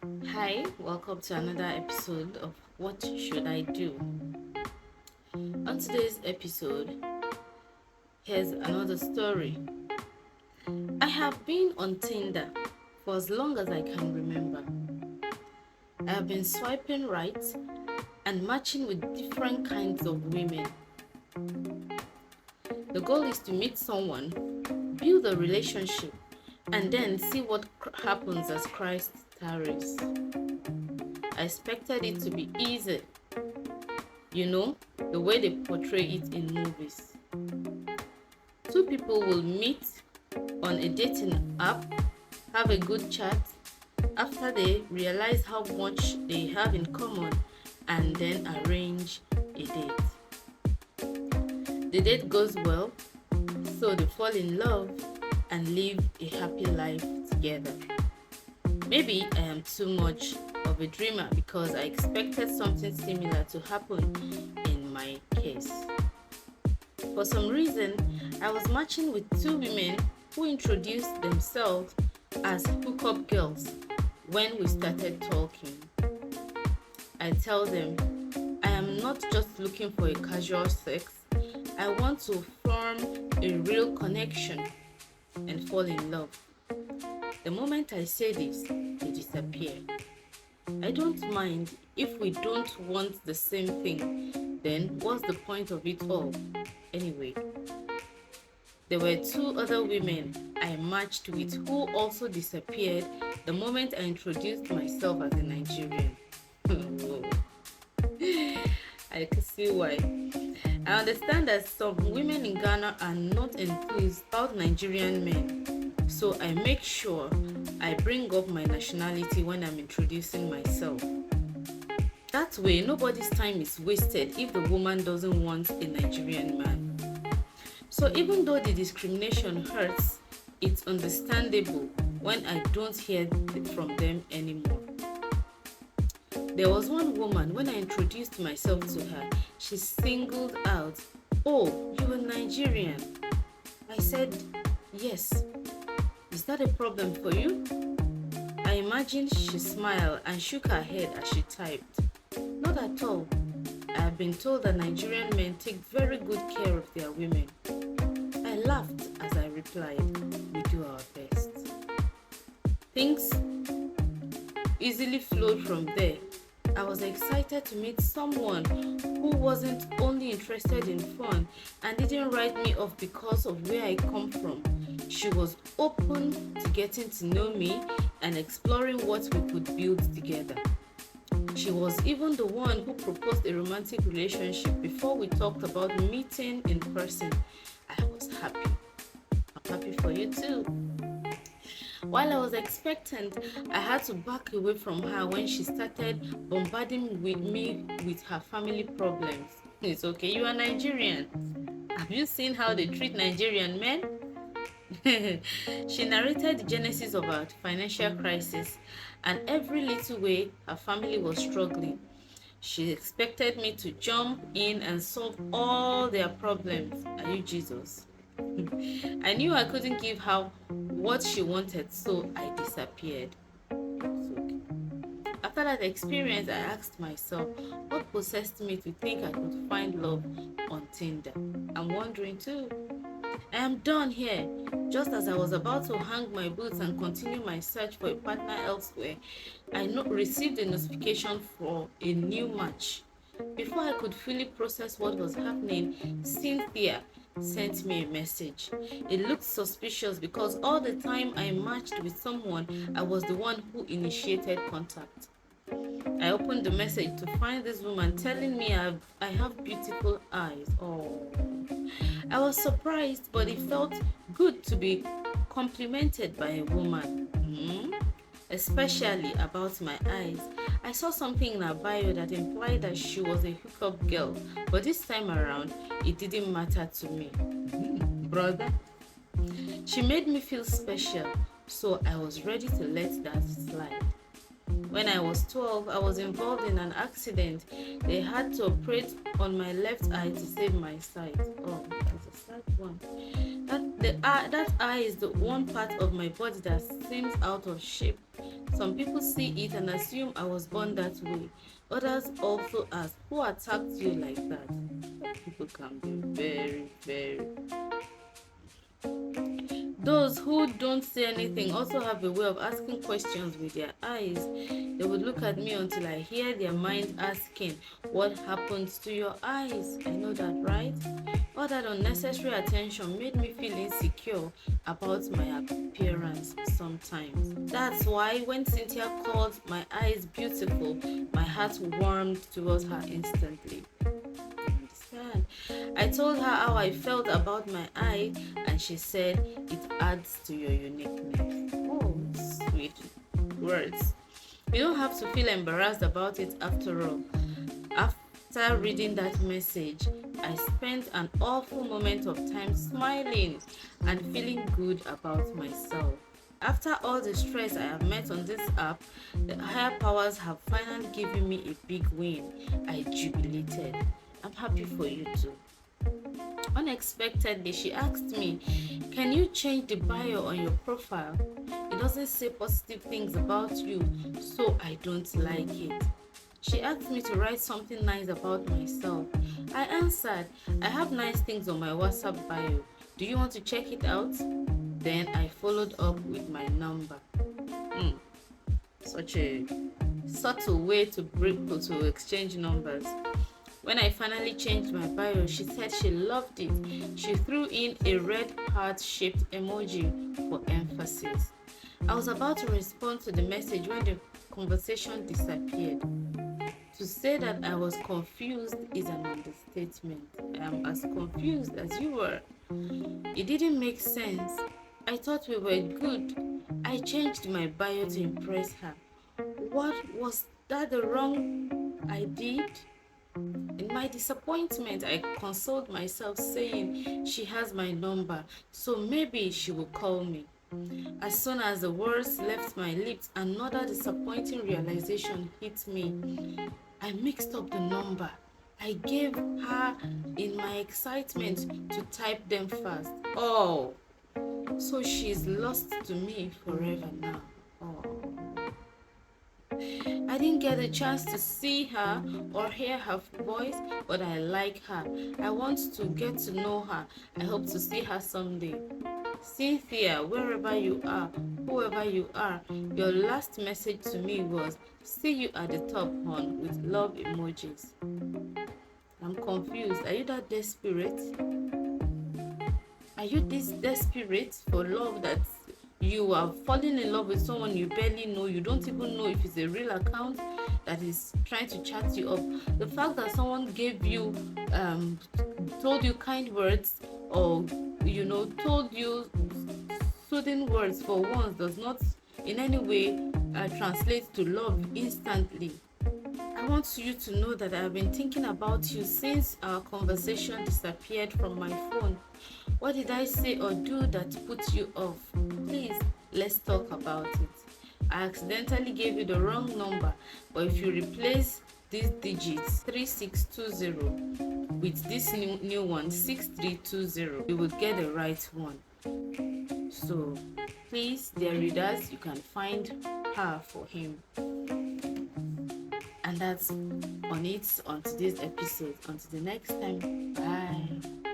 Hi, welcome to another episode of What Should I Do? On today's episode, here's another story. I have been on Tinder for as long as I can remember. I have been swiping right and matching with different kinds of women. The goal is to meet someone, build a relationship, and then see what happens as Christ tarries. I expected it to be easy, the way they portray it in movies. Two people will meet on a dating app, have a good chat, after they realize how much they have in common, and then arrange a date. The date goes well, so they fall in love and live a happy life together. Maybe I am too much of a dreamer because I expected something similar to happen in my case. For some reason, I was matching with two women who introduced themselves as hookup girls when we started talking. I tell them, I am not just looking for a casual sex, I want to form a real connection and fall in love. The moment I say this, they disappear. I don't mind if we don't want the same thing, then what's the point of it all? Anyway, there were two other women I matched with who also disappeared the moment I introduced myself as a Nigerian. I can see why. I understand that some women in Ghana are not enthused about Nigerian men, so I make sure I bring up my nationality when I'm introducing myself. That way, nobody's time is wasted if the woman doesn't want a Nigerian man. So even though the discrimination hurts, it's understandable when I don't hear from them anymore. There was one woman, when I introduced myself to her, she singled out, "Oh, you're Nigerian." I said, "Yes. Is that a problem for you?" I imagined she smiled and shook her head as she typed. "Not at all. I have been told that Nigerian men take very good care of their women." I laughed as I replied, "We do our best." Things easily flowed from there. I was excited to meet someone who wasn't only interested in fun and didn't write me off because of where I come from. She was open to getting to know me and exploring what we could build together. She was even the one who proposed a romantic relationship before we talked about meeting in person. I was happy. I'm happy for you too. While I was expectant, I had to back away from her when she started bombarding me with her family problems. It's okay, you are Nigerian. Have you seen how they treat Nigerian men? She narrated the genesis of our financial crisis and every little way her family was struggling. She expected me to jump in and solve all their problems. Are you Jesus? I knew I couldn't give her what she wanted, so I disappeared. So, after that experience, I asked myself, what possessed me to think I could find love on Tinder? I'm wondering too. I am done here. Just as I was about to hang my boots and continue my search for a partner elsewhere, I received a notification for a new match. Before I could fully process what was happening, Cynthia sent me a message. It looked suspicious because all the time I matched with someone, I was the one who initiated contact. I opened the message to find this woman telling me I have beautiful eyes. Oh, I was surprised, but it felt good to be complimented by a woman. Especially about my eyes. I saw something in her bio that implied that she was a hookup girl, but this time around, it didn't matter to me. Brother, she made me feel special, so I was ready to let that slide. When I was 12, I was involved in an accident. They had to operate on my left eye to save my sight. Oh, that's a sad one. That eye is the one part of my body that seems out of shape. Some people see it and assume I was born that way. Others also ask, who attacked you like that? People can be very, very. Those who don't say anything also have a way of asking questions with their eyes. They would look at me until I hear their mind asking, what happened to your eyes? I know that, right? All that unnecessary attention made me feel insecure about my appearance sometimes. That's why when Cynthia called my eyes beautiful, my heart warmed towards her instantly. I told her how I felt about my eye, and she said it adds to your uniqueness. Oh, sweet words. You don't have to feel embarrassed about it after all. After reading that message, I spent an awful moment of time smiling and feeling good about myself. After all the stress I have met on this app, the higher powers have finally given me a big win. I jubilated. I'm happy for you too. Unexpectedly, she asked me, can you change the bio on your profile? It doesn't say positive things about you, so I don't like it. She asked me to write something nice about myself. I answered, I have nice things on my WhatsApp bio. Do you want to check it out? Then I followed up with my number. Such a subtle way to exchange numbers. When I finally changed my bio, she said she loved it. She threw in a red heart-shaped emoji for emphasis. I was about to respond to the message when the conversation disappeared. To say that I was confused is an understatement. I am as confused as you were. It didn't make sense. I thought we were good. I changed my bio to impress her. What was that the wrong I did? In my disappointment, I consoled myself saying she has my number, so maybe she will call me. As soon as the words left my lips, another disappointing realization hit me. I mixed up the number. I gave her in my excitement to type them fast. Oh, so she's lost to me forever now. Oh. I didn't get a chance to see her or hear her voice, but I like her. I want to get to know her. I hope to see her someday. Cynthia, wherever you are, whoever you are, your last message to me was, see you at the top, hon, with love emojis. I'm confused. Are you that desperate? Are you this desperate for love that you are falling in love with someone you barely know? You don't even know if it's a real account that is trying to chat you up. The fact that someone gave you told you kind words, or told you soothing words for once, does not in any way translate to love instantly. I want you to know that I have been thinking about you since our conversation disappeared from my phone. What did I say or do that put you off? Please, let's talk about it. I accidentally gave you the wrong number, but if you replace these digits 3620 with this new one 6320, you will get the right one. So please, dear readers, you can find her for him. And that's on it on today's episode. Until the next time, bye.